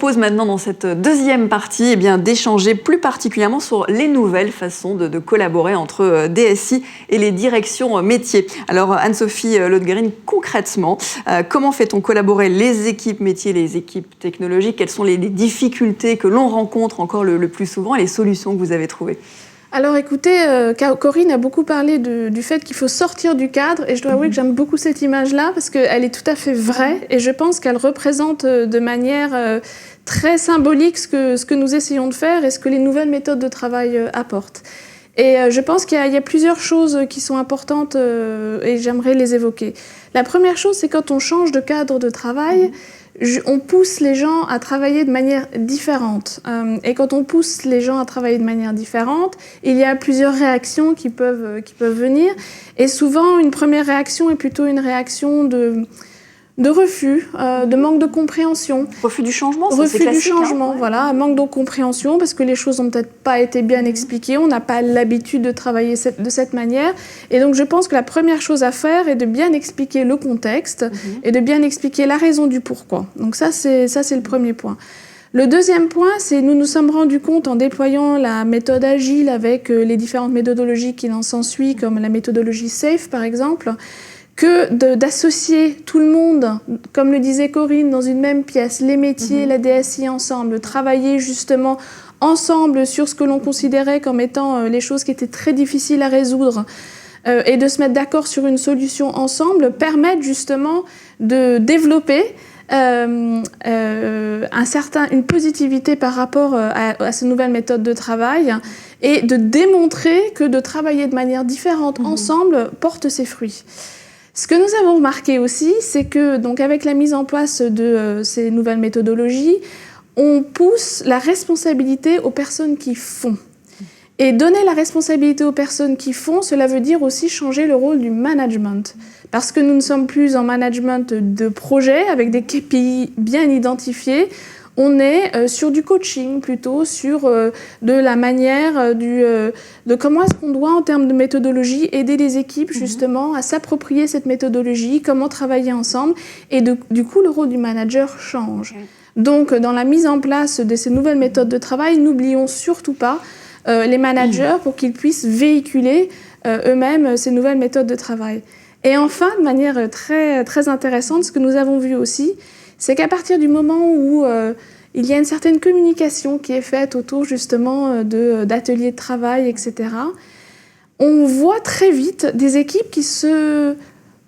propose maintenant dans cette deuxième partie d'échanger plus particulièrement sur les nouvelles façons de collaborer entre DSI et les directions métiers. Alors Anne-Sophie Lotgering, concrètement, comment fait-on collaborer les équipes métiers, les équipes technologiques? Quelles sont les difficultés que l'on rencontre encore le plus souvent et les solutions que vous avez trouvées? Alors écoutez, Corinne a beaucoup parlé du fait qu'il faut sortir du cadre et je dois avouer que j'aime beaucoup cette image-là parce qu'elle est tout à fait vraie et je pense qu'elle représente de manière très symbolique ce que nous essayons de faire et ce que les nouvelles méthodes de travail apportent. Et je pense qu'il y a plusieurs choses qui sont importantes et j'aimerais les évoquer. La première chose, c'est quand on change de cadre de travail, on pousse les gens à travailler de manière différente. Et quand on pousse les gens à travailler de manière différente, il y a plusieurs réactions qui peuvent venir. Et souvent, une première réaction est plutôt une réaction de refus, de manque de compréhension. Refus du changement, ça, c'est classique. Refus du changement, voilà, manque de compréhension parce que les choses n'ont peut-être pas été bien expliquées, on n'a pas l'habitude de travailler de cette manière. Et donc je pense que la première chose à faire est de bien expliquer le contexte et de bien expliquer la raison du pourquoi. Donc ça c'est le premier point. Le deuxième point, c'est nous nous sommes rendus compte en déployant la méthode agile avec les différentes méthodologies qui en s'ensuit, comme la méthodologie SAFE par exemple, que d'associer tout le monde, comme le disait Corinne, dans une même pièce, les métiers, la DSI ensemble, travailler justement ensemble sur ce que l'on considérait comme étant les choses qui étaient très difficiles à résoudre et de se mettre d'accord sur une solution ensemble, permettent justement de développer une positivité par rapport à ces nouvelles méthodes de travail et de démontrer que de travailler de manière différente ensemble porte ses fruits. Ce que nous avons remarqué aussi, c'est que donc avec la mise en place de ces nouvelles méthodologies, on pousse la responsabilité aux personnes qui font. Et donner la responsabilité aux personnes qui font, cela veut dire aussi changer le rôle du management. Parce que nous ne sommes plus en management de projet avec des KPI bien identifiés. On est sur du coaching plutôt, sur de la manière de comment est-ce qu'on doit, en termes de méthodologie, aider les équipes justement à s'approprier cette méthodologie, comment travailler ensemble. Et du coup, le rôle du manager change. Donc, dans la mise en place de ces nouvelles méthodes de travail, n'oublions surtout pas les managers pour qu'ils puissent véhiculer eux-mêmes ces nouvelles méthodes de travail. Et enfin, de manière très, très intéressante, ce que nous avons vu aussi, c'est qu'à partir du moment où il y a une certaine communication qui est faite autour justement d'ateliers de travail, etc., on voit très vite des équipes qui se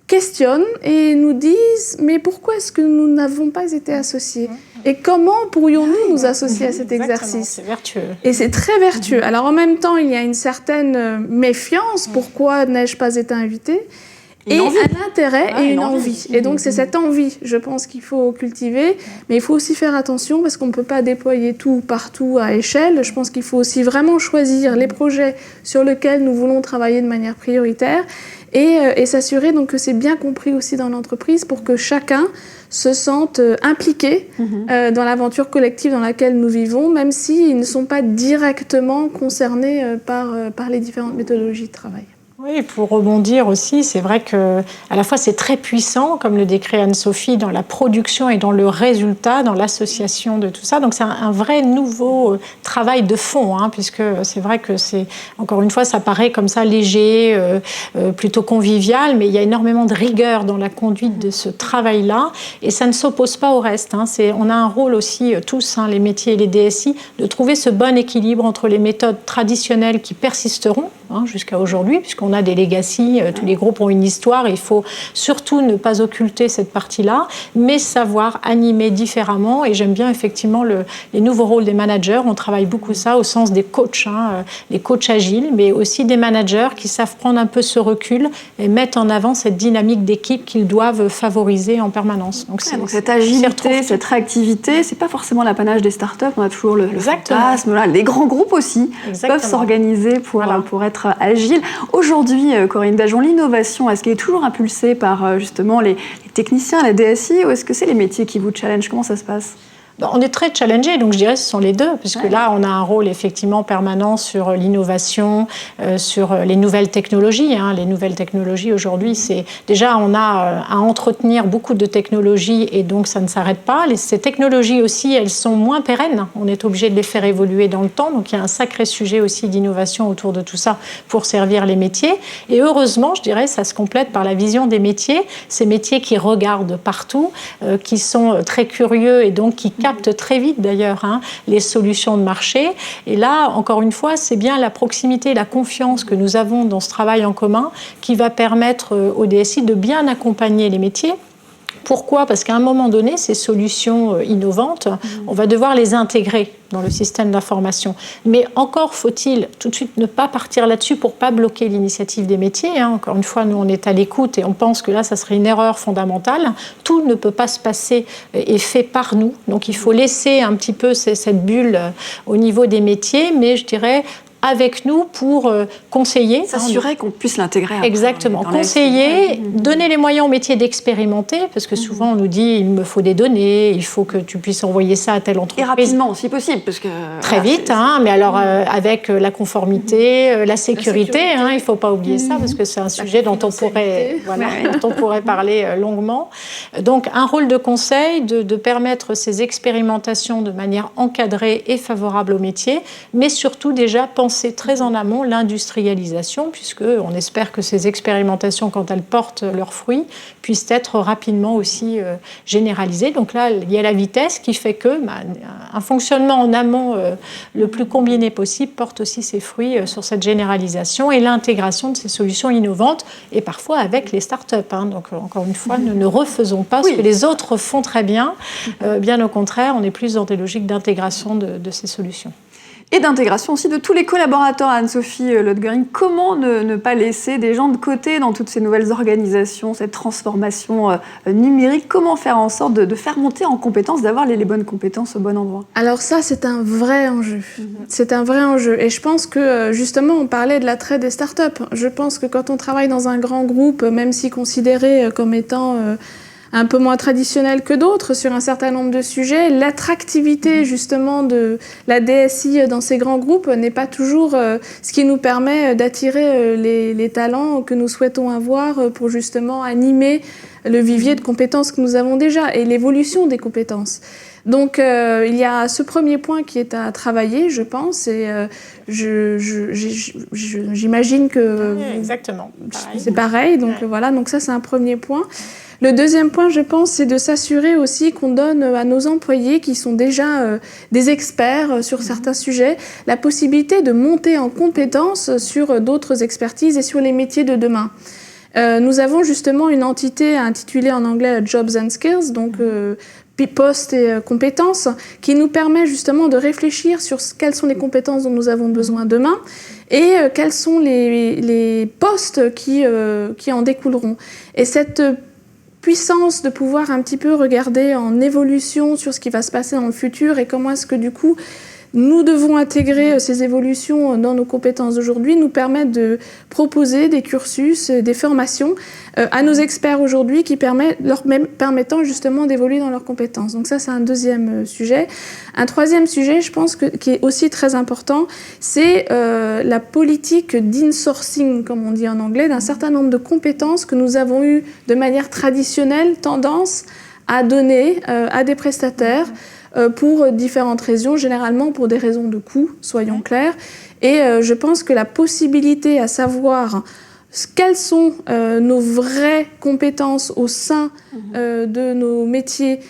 questionnent et nous disent « mais pourquoi est-ce que nous n'avons pas été associés ? Et comment pourrions-nous nous associer à cet exercice ?» C'est vertueux. Et c'est très vertueux. Alors en même temps, il y a une certaine méfiance. Pourquoi n'ai-je pas été invitée ? Et un intérêt et une envie. Et donc, c'est cette envie, je pense, qu'il faut cultiver. Mais il faut aussi faire attention parce qu'on ne peut pas déployer tout partout à échelle. Je pense qu'il faut aussi vraiment choisir les projets sur lesquels nous voulons travailler de manière prioritaire et s'assurer donc que c'est bien compris aussi dans l'entreprise pour que chacun se sente impliqué dans l'aventure collective dans laquelle nous vivons, même s'ils ne sont pas directement concernés par les différentes méthodologies de travail. Oui, pour rebondir aussi, c'est vrai que à la fois c'est très puissant, comme le décrit Anne-Sophie, dans la production et dans le résultat, dans l'association de tout ça. Donc c'est un vrai nouveau travail de fond, puisque c'est vrai que c'est, encore une fois, ça paraît comme ça léger, plutôt convivial, mais il y a énormément de rigueur dans la conduite de ce travail-là, et ça ne s'oppose pas au reste. On a un rôle aussi, tous, les métiers et les DSI, de trouver ce bon équilibre entre les méthodes traditionnelles qui persisteront jusqu'à aujourd'hui, puisqu'on a des legacy, tous les groupes ont une histoire, il faut surtout ne pas occulter cette partie-là, mais savoir animer différemment, et j'aime bien effectivement les nouveaux rôles des managers, on travaille beaucoup ça au sens des coachs, les coachs agiles, mais aussi des managers qui savent prendre un peu ce recul et mettre en avant cette dynamique d'équipe qu'ils doivent favoriser en permanence. Donc cette agilité, cette réactivité, c'est pas forcément l'apanage des startups, on a toujours le fantasme, les grands groupes aussi peuvent s'organiser pour être agile. Aujourd'hui, Corinne Dajon, l'innovation, est-ce qu'elle est toujours impulsée par justement les techniciens, la DSI, ou est-ce que c'est les métiers qui vous challengent ? Comment ça se passe ? On est très challengé, donc je dirais que ce sont les deux, puisque là, on a un rôle effectivement permanent sur l'innovation, sur les nouvelles technologies. Les nouvelles technologies aujourd'hui, c'est déjà, on a à entretenir beaucoup de technologies et donc ça ne s'arrête pas. Ces technologies aussi, elles sont moins pérennes. On est obligé de les faire évoluer dans le temps, donc il y a un sacré sujet aussi d'innovation autour de tout ça pour servir les métiers. Et heureusement, je dirais, ça se complète par la vision des métiers, ces métiers qui regardent partout, qui sont très curieux et donc qui captent très vite d'ailleurs les solutions de marché. Et là, encore une fois, c'est bien la proximité, la confiance que nous avons dans ce travail en commun qui va permettre au DSI de bien accompagner les métiers. Pourquoi ? Parce qu'à un moment donné, ces solutions innovantes, on va devoir les intégrer dans le système d'information. Mais encore faut-il tout de suite ne pas partir là-dessus pour ne pas bloquer l'initiative des métiers. Encore une fois, nous, on est à l'écoute et on pense que là, ça serait une erreur fondamentale. Tout ne peut pas se passer et fait par nous. Donc, il faut laisser un petit peu cette bulle au niveau des métiers, mais je dirais avec nous pour conseiller. S'assurer qu'on puisse l'intégrer. Exactement. Conseiller, donner les moyens aux métiers d'expérimenter, parce que souvent on nous dit il me faut des données, il faut que tu puisses envoyer ça à telle entreprise. Et rapidement, si possible. Parce que, très vite, mais alors avec la conformité, la sécurité, il ne faut pas oublier ça, parce que c'est un sujet dont on pourrait parler longuement. Donc un rôle de conseil, de permettre ces expérimentations de manière encadrée et favorable aux métiers, mais surtout déjà penser très en amont l'industrialisation, puisqu'on espère que ces expérimentations, quand elles portent leurs fruits, puissent être rapidement aussi généralisées. Donc là, il y a la vitesse qui fait que un fonctionnement en amont le plus combiné possible porte aussi ses fruits sur cette généralisation et l'intégration de ces solutions innovantes, et parfois avec les start-up. Donc encore une fois, ne refaisons pas ce que les autres font très bien. Bien au contraire, on est plus dans des logiques d'intégration de ces solutions. Et d'intégration aussi de tous les collaborateurs. Anne-Sophie Lodgering, comment ne pas laisser des gens de côté dans toutes ces nouvelles organisations, cette transformation numérique? Comment faire en sorte de faire monter en compétences, d'avoir les bonnes compétences au bon endroit? Alors ça, c'est un vrai enjeu. C'est un vrai enjeu. Et je pense que, justement, on parlait de l'attrait des startups. Je pense que quand on travaille dans un grand groupe, même si considéré comme étant un peu moins traditionnel que d'autres sur un certain nombre de sujets, l'attractivité justement de la DSI dans ces grands groupes n'est pas toujours ce qui nous permet d'attirer les talents que nous souhaitons avoir pour justement animer le vivier de compétences que nous avons déjà et l'évolution des compétences. Donc il y a ce premier point qui est à travailler, je pense, et j'imagine que exactement. C'est pareil. Donc voilà, donc ça c'est un premier point. Le deuxième point, je pense, c'est de s'assurer aussi qu'on donne à nos employés, qui sont déjà des experts sur certains sujets, la possibilité de monter en compétences sur d'autres expertises et sur les métiers de demain. Nous avons justement une entité intitulée en anglais Jobs and Skills, donc postes et compétences, qui nous permet justement de réfléchir sur quelles sont les compétences dont nous avons besoin demain et quels sont les postes qui en découleront. Et cette puissance de pouvoir un petit peu regarder en évolution sur ce qui va se passer dans le futur et comment est-ce que du coup nous devons intégrer ces évolutions dans nos compétences d'aujourd'hui, nous permettent de proposer des cursus, des formations à nos experts aujourd'hui qui leur permettant justement d'évoluer dans leurs compétences. Donc ça, c'est un deuxième sujet. Un troisième sujet, je pense, qui est aussi très important, c'est la politique d'insourcing, comme on dit en anglais, d'un certain nombre de compétences que nous avons eu de manière traditionnelle tendance à donner à des prestataires pour différentes raisons, généralement pour des raisons de coût, soyons clairs. Et je pense que la possibilité à savoir quelles sont nos vraies compétences au sein de nos métiers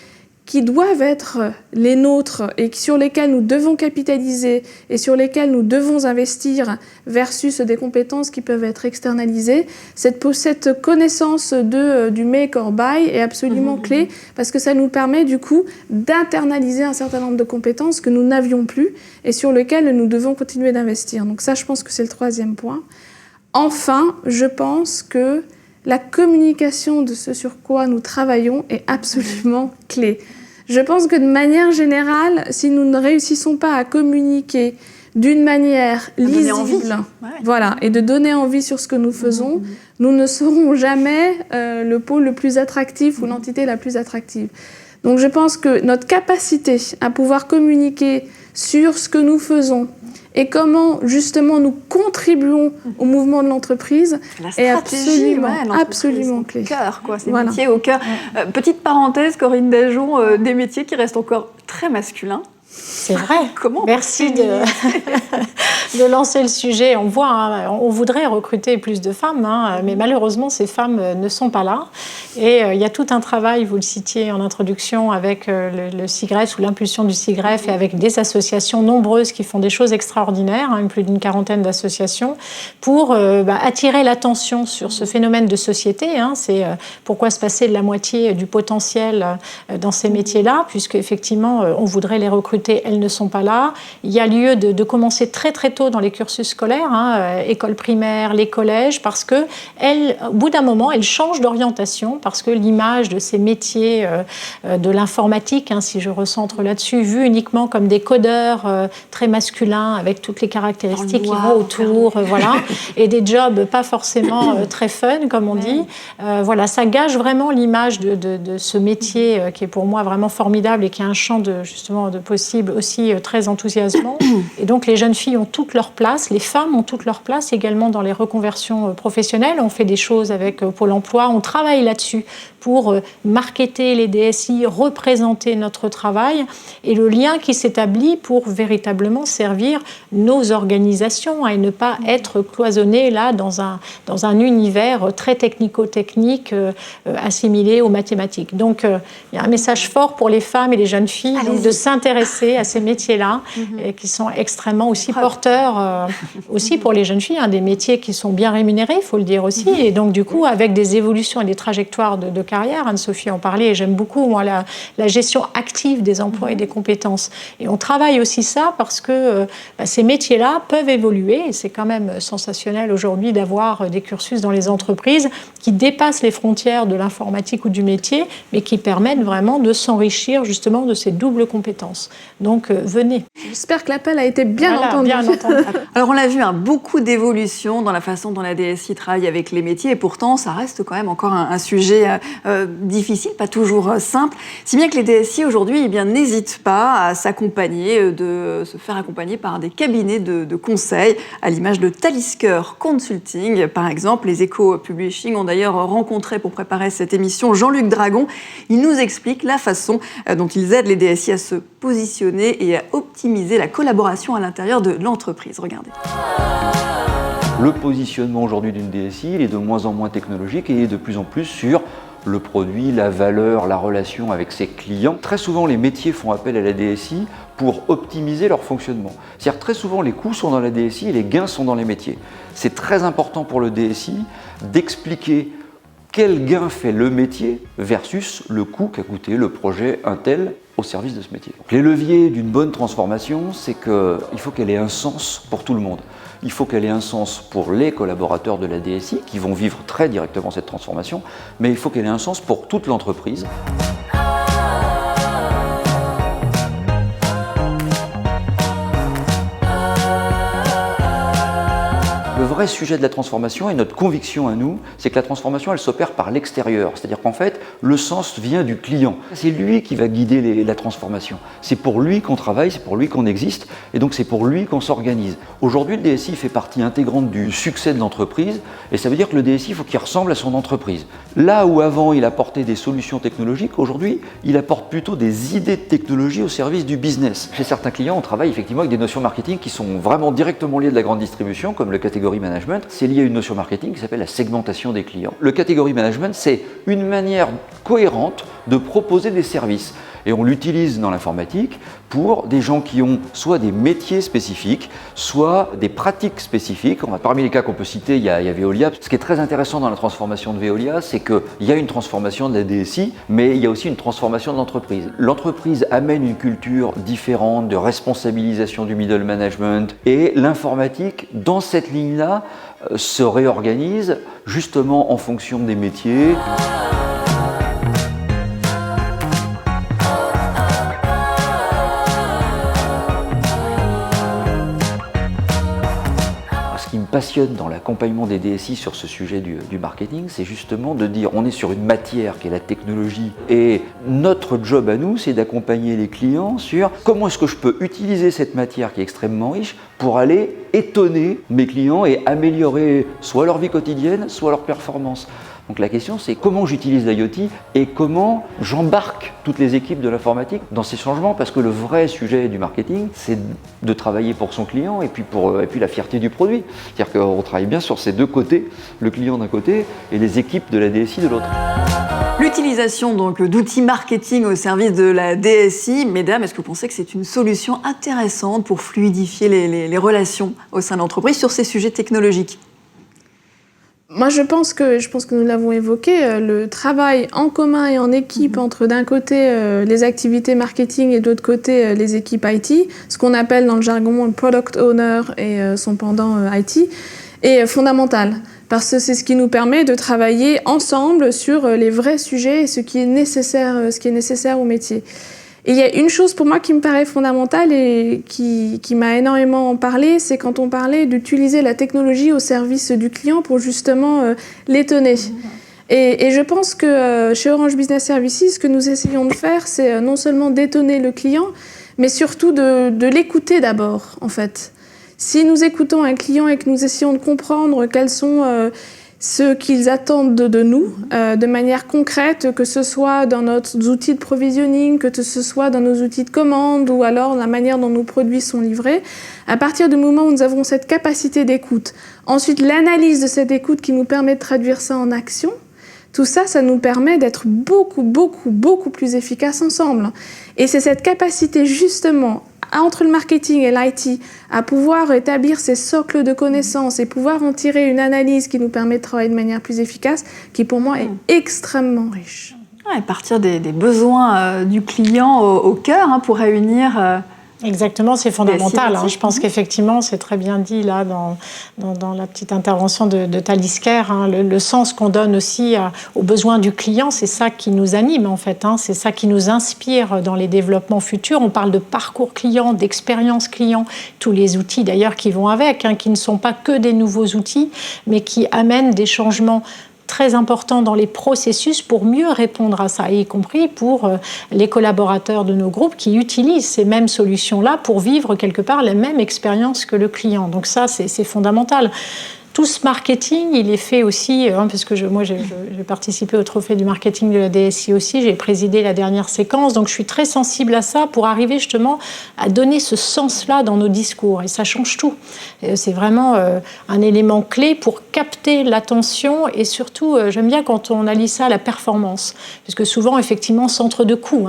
qui doivent être les nôtres et sur lesquels nous devons capitaliser et sur lesquels nous devons investir versus des compétences qui peuvent être externalisées. Cette connaissance du make or buy est absolument clé parce que ça nous permet du coup d'internaliser un certain nombre de compétences que nous n'avions plus et sur lesquelles nous devons continuer d'investir. Donc ça, je pense que c'est le troisième point. Enfin, je pense que la communication de ce sur quoi nous travaillons est absolument clé. Je pense que de manière générale, si nous ne réussissons pas à communiquer d'une manière lisible, voilà, et de donner envie sur ce que nous faisons, nous ne serons jamais le pôle le plus attractif ou l'entité la plus attractive. Donc je pense que notre capacité à pouvoir communiquer sur ce que nous faisons et comment justement nous contribuons au mouvement de l'entreprise est absolument clé. Cœur, quoi. C'est voilà. Métier au cœur. Petite parenthèse, Corinne Dajon, des métiers qui restent encore très masculins. C'est vrai. Comment Merci de lancer le sujet. On voit, hein, on voudrait recruter plus de femmes, hein, mais malheureusement, ces femmes ne sont pas là. Et il y a tout un travail, vous le citiez en introduction, avec le CIGREF, sous l'impulsion du CIGREF, et avec des associations nombreuses qui font des choses extraordinaires, hein, plus d'une quarantaine d'associations, pour attirer l'attention sur ce phénomène de société. Hein, c'est pourquoi se passer de la moitié du potentiel dans ces métiers-là, puisque effectivement, on voudrait les recruter. Elles ne sont pas là. Il y a lieu de commencer très très tôt dans les cursus scolaires, hein, école primaire, les collèges, parce que au bout d'un moment, elles changent d'orientation, parce que l'image de ces métiers de l'informatique, hein, si je recentre là-dessus, vus uniquement comme des codeurs très masculins, avec toutes les caractéristiques qui vont autour, voilà, et des jobs pas forcément très fun, comme on dit. Voilà, ça gâche vraiment l'image de ce métier qui est pour moi vraiment formidable et qui a un champ de possible aussi très enthousiasmant. Et donc les jeunes filles ont toute leur place, les femmes ont toute leur place également dans les reconversions professionnelles. On fait des choses avec Pôle emploi, on travaille là-dessus pour marketer les DSI, représenter notre travail et le lien qui s'établit pour véritablement servir nos organisations et ne pas être cloisonné là dans un univers très technico-technique assimilé aux mathématiques. Donc il y a un message fort pour les femmes et les jeunes filles donc, de s'intéresser à ces métiers-là et qui sont extrêmement aussi porteurs aussi pour les jeunes filles, hein, des métiers qui sont bien rémunérés, il faut le dire aussi, et donc du coup avec des évolutions et des trajectoires de carrière. Anne-Sophie en parlait et j'aime beaucoup moi la gestion active des emplois et des compétences. Et on travaille aussi ça parce que ces métiers-là peuvent évoluer et c'est quand même sensationnel aujourd'hui d'avoir des cursus dans les entreprises qui dépassent les frontières de l'informatique ou du métier, mais qui permettent vraiment de s'enrichir justement de ces doubles compétences. Donc venez. J'espère que l'appel a été bien entendu. Alors on l'a vu, hein, beaucoup d'évolutions dans la façon dont la DSI travaille avec les métiers et pourtant ça reste quand même encore un sujet difficile, pas toujours simple, si bien que les DSI aujourd'hui n'hésitent pas à s'accompagner, de se faire accompagner par des cabinets de conseil, à l'image de Talisker Consulting par exemple. Les Échos Publishing ont d'ailleurs rencontré pour préparer cette émission Jean-Luc Dragon. Il nous explique la façon dont ils aident les DSI à se positionner et à optimiser la collaboration à l'intérieur de l'entreprise. Regardez. Le positionnement aujourd'hui d'une DSI, il est de moins en moins technologique et il est de plus en plus sur le produit, la valeur, la relation avec ses clients. Très souvent, les métiers font appel à la DSI pour optimiser leur fonctionnement. C'est-à-dire très souvent, les coûts sont dans la DSI et les gains sont dans les métiers. C'est très important pour le DSI d'expliquer quel gain fait le métier versus le coût qu'a coûté le projet Intel au service de ce métier. Donc, les leviers d'une bonne transformation, c'est qu'il faut qu'elle ait un sens pour tout le monde. Il faut qu'elle ait un sens pour les collaborateurs de la DSI qui vont vivre très directement cette transformation, mais il faut qu'elle ait un sens pour toute l'entreprise. Le vrai sujet de la transformation et notre conviction à nous, c'est que la transformation, elle s'opère par l'extérieur. C'est-à-dire qu'en fait, le sens vient du client. C'est lui qui va guider la transformation. C'est pour lui qu'on travaille, c'est pour lui qu'on existe, et donc c'est pour lui qu'on s'organise. Aujourd'hui, le DSI fait partie intégrante du succès de l'entreprise, et ça veut dire que le DSI, il faut qu'il ressemble à son entreprise. Là où avant, il apportait des solutions technologiques, aujourd'hui, il apporte plutôt des idées de technologie au service du business. Chez certains clients, on travaille effectivement avec des notions marketing qui sont vraiment directement liées de la grande distribution, comme le catégorie management. C'est lié à une notion marketing qui s'appelle la segmentation des clients. Le catégorie management, c'est une manière cohérente de proposer des services. Et on l'utilise dans l'informatique pour des gens qui ont soit des métiers spécifiques, soit des pratiques spécifiques. Parmi les cas qu'on peut citer, il y a Veolia. Ce qui est très intéressant dans la transformation de Veolia, c'est qu'il y a une transformation de la DSI, mais il y a aussi une transformation de l'entreprise. L'entreprise amène une culture différente de responsabilisation du middle management et l'informatique, dans cette ligne-là, se réorganise justement en fonction des métiers. Ce qui me passionne dans l'accompagnement des DSI sur ce sujet du marketing, c'est justement de dire on est sur une matière qui est la technologie et notre job à nous, c'est d'accompagner les clients sur comment est-ce que je peux utiliser cette matière qui est extrêmement riche pour aller étonner mes clients et améliorer soit leur vie quotidienne, soit leur performance. Donc la question, c'est comment j'utilise l'IoT et comment j'embarque toutes les équipes de l'informatique dans ces changements, parce que le vrai sujet du marketing, c'est de travailler pour son client et puis la fierté du produit. C'est-à-dire qu'on travaille bien sur ces deux côtés, le client d'un côté et les équipes de la DSI de l'autre. L'utilisation donc d'outils marketing au service de la DSI, mesdames, est-ce que vous pensez que c'est une solution intéressante pour fluidifier les relations au sein de l'entreprise sur ces sujets technologiques ? Moi, je pense que nous l'avons évoqué, le travail en commun et en équipe entre d'un côté les activités marketing et de l'autre côté les équipes IT, ce qu'on appelle dans le jargon le product owner et son pendant IT, est fondamental. Parce que c'est ce qui nous permet de travailler ensemble sur les vrais sujets et ce qui est nécessaire au métier. Et il y a une chose pour moi qui me paraît fondamentale et qui m'a énormément parlé, c'est quand on parlait d'utiliser la technologie au service du client pour justement l'étonner. Et je pense que chez Orange Business Services, ce que nous essayons de faire, c'est non seulement d'étonner le client, mais surtout de l'écouter d'abord, en fait. Si nous écoutons un client et que nous essayons de comprendre quels sont ce qu'ils attendent de nous, de manière concrète, que ce soit dans nos outils de provisioning, que ce soit dans nos outils de commande ou alors la manière dont nos produits sont livrés, à partir du moment où nous avons cette capacité d'écoute, ensuite l'analyse de cette écoute qui nous permet de traduire ça en action, tout ça, ça nous permet d'être beaucoup plus efficaces ensemble. Et c'est cette capacité justement entre le marketing et l'IT, à pouvoir établir ces socles de connaissances et pouvoir en tirer une analyse qui nous permet de travailler de manière plus efficace, qui pour moi est extrêmement riche. Ouais, partir des besoins du client au cœur pour réunir... Exactement, c'est fondamental. Je pense qu'effectivement, c'est très bien dit là dans la petite intervention de Thalys Kerr. Le sens qu'on donne aussi aux besoins du client, c'est ça qui nous anime en fait. C'est ça qui nous inspire dans les développements futurs. On parle de parcours client, d'expérience client, tous les outils d'ailleurs qui vont avec, qui ne sont pas que des nouveaux outils, mais qui amènent des changements très important dans les processus pour mieux répondre à ça, y compris pour les collaborateurs de nos groupes qui utilisent ces mêmes solutions-là pour vivre quelque part la même expérience que le client. Donc ça, c'est fondamental. Tout ce marketing, il est fait aussi, parce que moi j'ai participé au trophée du marketing de la DSI aussi, j'ai présidé la dernière séquence, donc je suis très sensible à ça pour arriver justement à donner ce sens-là dans nos discours. Et ça change tout. C'est vraiment un élément clé pour capter l'attention et surtout, j'aime bien quand on allie ça à la performance. Parce que souvent, effectivement, centre de coût.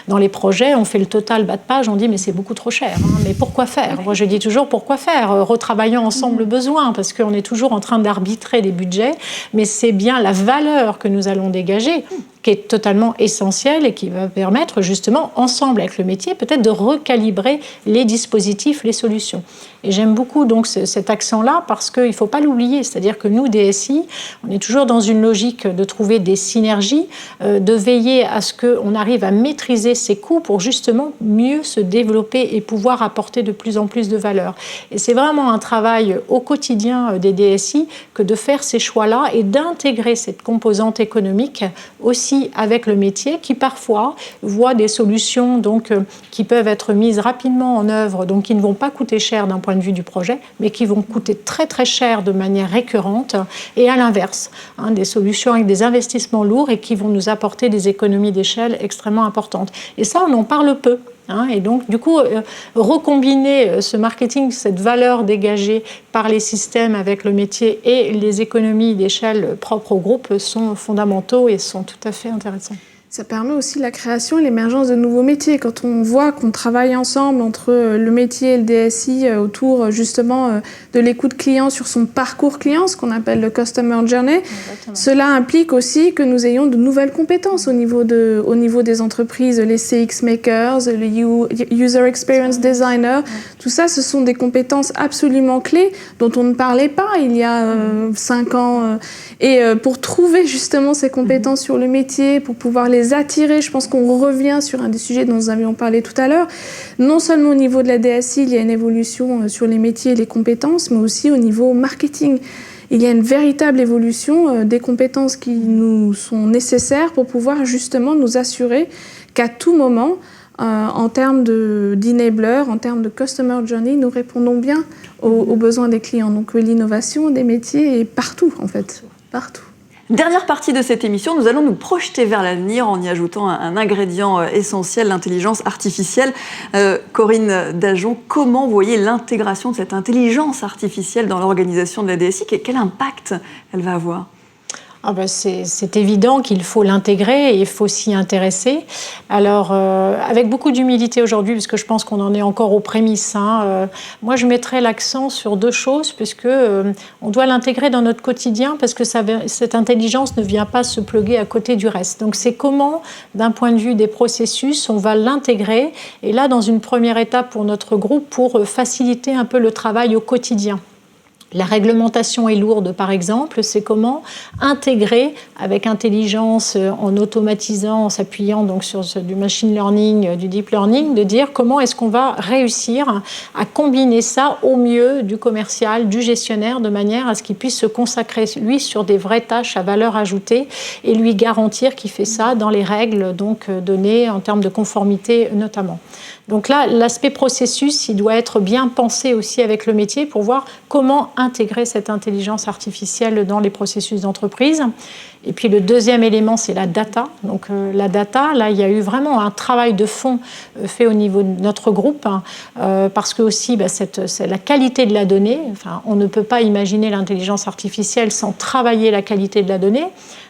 Dans les projets, on fait le total bas de page, on dit mais c'est beaucoup trop cher. Mais pourquoi faire ? Moi je dis toujours pourquoi faire ? Retravaillons ensemble le besoin, parce qu'on est toujours en train d'arbitrer des budgets, mais c'est bien la valeur que nous allons dégager qui est totalement essentielle et qui va permettre justement, ensemble avec le métier, peut-être de recalibrer les dispositifs, les solutions. Et j'aime beaucoup donc cet accent-là parce qu'il ne faut pas l'oublier, c'est-à-dire que nous, DSI, on est toujours dans une logique de trouver des synergies, de veiller à ce qu'on arrive à maîtriser ses coûts pour justement mieux se développer et pouvoir apporter de plus en plus de valeur. Et c'est vraiment un travail au quotidien des DSI que de faire ces choix-là et d'intégrer cette composante économique aussi avec le métier qui parfois voit des solutions donc, qui peuvent être mises rapidement en œuvre, donc qui ne vont pas coûter cher d'un point de vue du projet, mais qui vont coûter très très cher de manière récurrente, et à l'inverse, des solutions avec des investissements lourds et qui vont nous apporter des économies d'échelle extrêmement importantes. Et ça, on en parle peu. Et donc, du coup, recombiner ce marketing, cette valeur dégagée par les systèmes avec le métier et les économies d'échelle propres au groupe sont fondamentaux et sont tout à fait intéressants. Ça permet aussi la création et l'émergence de nouveaux métiers. Quand on voit qu'on travaille ensemble entre le métier et le DSI autour justement de l'écoute client sur son parcours client, ce qu'on appelle le Customer Journey, exactement. Cela implique aussi que nous ayons de nouvelles compétences au niveau des entreprises, les CX Makers, les User Experience Designer. Tout ça, ce sont des compétences absolument clés dont on ne parlait pas il y a 5 ans. Et pour trouver justement ces compétences sur le métier, pour pouvoir les les attirer. Je pense qu'on revient sur un des sujets dont nous avions parlé tout à l'heure. Non seulement au niveau de la DSI, il y a une évolution sur les métiers et les compétences, mais aussi au niveau marketing. Il y a une véritable évolution des compétences qui nous sont nécessaires pour pouvoir justement nous assurer qu'à tout moment, en termes d'enabler, en termes de customer journey, nous répondons bien aux besoins des clients. Donc l'innovation des métiers est partout en fait, partout. Dernière partie de cette émission, nous allons nous projeter vers l'avenir en y ajoutant un ingrédient essentiel, l'intelligence artificielle. Corinne Dajon, comment voyez l'intégration de cette intelligence artificielle dans l'organisation de la DSI? Quel impact elle va avoir? C'est évident qu'il faut l'intégrer et il faut s'y intéresser. Alors, avec beaucoup d'humilité aujourd'hui, parce que je pense qu'on en est encore aux prémices, moi je mettrais l'accent sur deux choses, puisque on doit l'intégrer dans notre quotidien, parce que cette intelligence ne vient pas se pluguer à côté du reste. Donc c'est comment, d'un point de vue des processus, on va l'intégrer, et là dans une première étape pour notre groupe, pour faciliter un peu le travail au quotidien. La réglementation est lourde, par exemple, c'est comment intégrer avec intelligence, en automatisant, en s'appuyant donc sur du machine learning, du deep learning, de dire comment est-ce qu'on va réussir à combiner ça au mieux du commercial, du gestionnaire, de manière à ce qu'il puisse se consacrer, lui, sur des vraies tâches à valeur ajoutée et lui garantir qu'il fait ça dans les règles donc données en termes de conformité notamment. Donc là, l'aspect processus, il doit être bien pensé aussi avec le métier pour voir comment intégrer cette intelligence artificielle dans les processus d'entreprise. Et puis le deuxième élément, c'est la data. Donc la data, là, il y a eu vraiment un travail de fond fait au niveau de notre groupe, parce que aussi, c'est la qualité de la donnée. Enfin, on ne peut pas imaginer l'intelligence artificielle sans travailler la qualité de la donnée.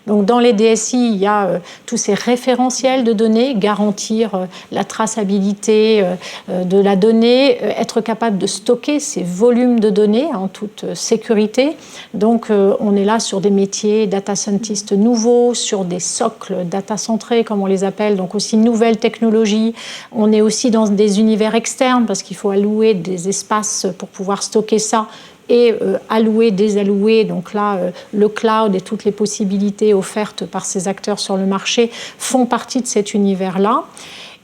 Donc dans les DSI, il y a tous ces référentiels de données, garantir la traçabilité de la donnée, être capable de stocker ces volumes de données en toute sécurité. Donc on est là sur des métiers data scientist nouveaux, sur des socles data centrés comme on les appelle, donc aussi nouvelles technologies. On est aussi dans des univers externes parce qu'il faut allouer des espaces pour pouvoir stocker ça et allouer, désallouer. Donc là, le cloud et toutes les possibilités offertes par ces acteurs sur le marché font partie de cet univers-là.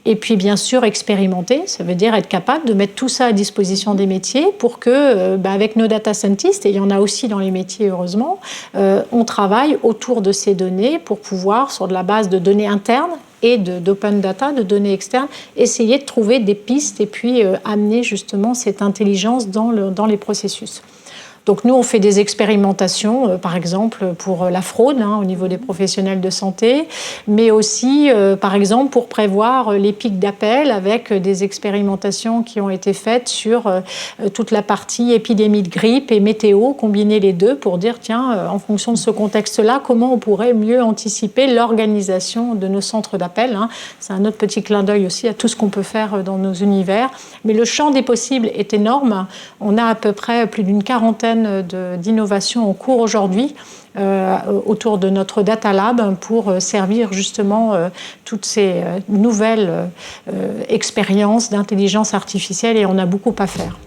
Et puis, bien sûr, expérimenter, ça veut dire être capable de mettre tout ça à disposition des métiers pour que, avec nos data scientists, et il y en a aussi dans les métiers, heureusement, on travaille autour de ces données pour pouvoir, sur de la base de données internes et d'open data, de données externes, essayer de trouver des pistes et puis amener justement cette intelligence dans les processus. Donc nous, on fait des expérimentations, par exemple, pour la fraude au niveau des professionnels de santé, mais aussi, par exemple, pour prévoir les pics d'appel avec des expérimentations qui ont été faites sur toute la partie épidémie de grippe et météo, combiner les deux pour dire, tiens, en fonction de ce contexte-là, comment on pourrait mieux anticiper l'organisation de nos centres d'appel. C'est un autre petit clin d'œil aussi à tout ce qu'on peut faire dans nos univers. Mais le champ des possibles est énorme. On a à peu près plus d'une quarantaine d'innovations en cours aujourd'hui autour de notre Data Lab pour servir justement toutes ces nouvelles expériences d'intelligence artificielle, et on a beaucoup à faire.